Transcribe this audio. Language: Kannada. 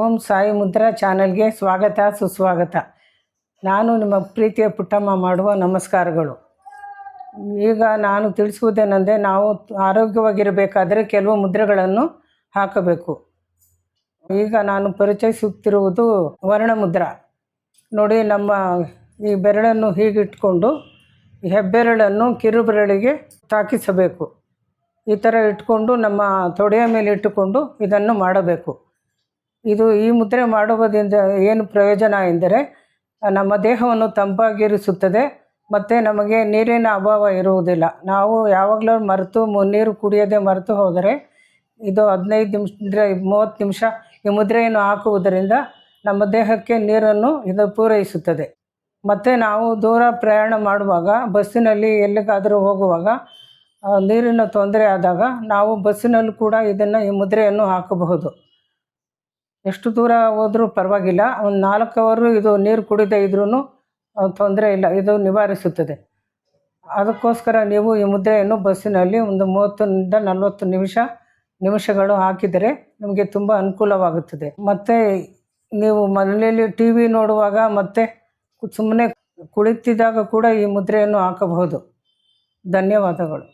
ಓಂ ಸಾಯಿ ಮುದ್ರಾ ಚಾನಲ್ಗೆ ಸ್ವಾಗತ ಸುಸ್ವಾಗತ. ನಾನು ನಿಮ್ಮ ಪ್ರೀತಿಯ ಪುಟ್ಟಮ್ಮ ಮಾಡುವ ನಮಸ್ಕಾರಗಳು. ಈಗ ನಾನು ತಿಳಿಸುವುದೇನೆಂದರೆ, ನಾವು ಆರೋಗ್ಯವಾಗಿರಬೇಕಾದರೆ ಕೆಲವು ಮುದ್ರೆಗಳನ್ನು ಹಾಕಬೇಕು. ಈಗ ನಾನು ಪರಿಚಯಿಸುತ್ತಿರುವುದು ವರ್ಣಮುದ್ರಾ. ನೋಡಿ, ನಮ್ಮ ಈ ಬೆರಳನ್ನು ಹೀಗಿಟ್ಕೊಂಡು ಹೆಬ್ಬೆರಳನ್ನು ಕಿರುಬೆರಳಿಗೆ ತಾಕಿಸಬೇಕು. ಈ ಥರ ಇಟ್ಕೊಂಡು ನಮ್ಮ ತೊಡೆಯ ಮೇಲೆ ಇಟ್ಟುಕೊಂಡು ಇದನ್ನು ಮಾಡಬೇಕು. ಈ ಮುದ್ರೆ ಮಾಡುವುದರಿಂದ ಏನು ಪ್ರಯೋಜನ ಎಂದರೆ, ನಮ್ಮ ದೇಹವನ್ನು ತಂಪಾಗಿರಿಸುತ್ತದೆ ಮತ್ತು ನಮಗೆ ನೀರಿನ ಅಭಾವ ಇರುವುದಿಲ್ಲ. ನಾವು ಯಾವಾಗಲೂ ನೀರು ಕುಡಿಯದೆ ಮರೆತು ಹೋದರೆ ಇದು 15 ನಿಮಿಷದಿಂದ 30 ನಿಮಿಷ ಈ ಮುದ್ರೆಯನ್ನು ಹಾಕುವುದರಿಂದ ನಮ್ಮ ದೇಹಕ್ಕೆ ನೀರನ್ನು ಇದು ಪೂರೈಸುತ್ತದೆ. ಮತ್ತು ನಾವು ದೂರ ಪ್ರಯಾಣ ಮಾಡುವಾಗ, ಬಸ್ಸಿನಲ್ಲಿ ಎಲ್ಲಿಗಾದರೂ ಹೋಗುವಾಗ ನೀರಿನ ತೊಂದರೆ ಆದಾಗ ನಾವು ಬಸ್ಸಿನಲ್ಲೂ ಕೂಡ ಈ ಮುದ್ರೆಯನ್ನು ಹಾಕಬಹುದು. ಎಷ್ಟು ದೂರ ಹೋದರೂ ಪರವಾಗಿಲ್ಲ, ಒಂದು 4 ಅವರು ಇದು ನೀರು ಕುಡಿದೇ ಇದ್ರೂ ತೊಂದರೆ ಇಲ್ಲ, ಇದು ನಿವಾರಿಸುತ್ತದೆ. ಅದಕ್ಕೋಸ್ಕರ ನೀವು ಈ ಮುದ್ರೆಯನ್ನು ಬಸ್ಸಿನಲ್ಲಿ ಒಂದು 30 ನಿಂದ 40 ನಿಮಿಷಗಳು ಹಾಕಿದರೆ ನಿಮಗೆ ತುಂಬ ಅನುಕೂಲವಾಗುತ್ತದೆ. ಮತ್ತು ನೀವು ಮನೆಯಲ್ಲಿ ಟಿ ವಿ ನೋಡುವಾಗ ಮತ್ತು ಸುಮ್ಮನೆ ಕುಳಿತಿದ್ದಾಗ ಕೂಡ ಈ ಮುದ್ರೆಯನ್ನು ಹಾಕಬಹುದು. ಧನ್ಯವಾದಗಳು.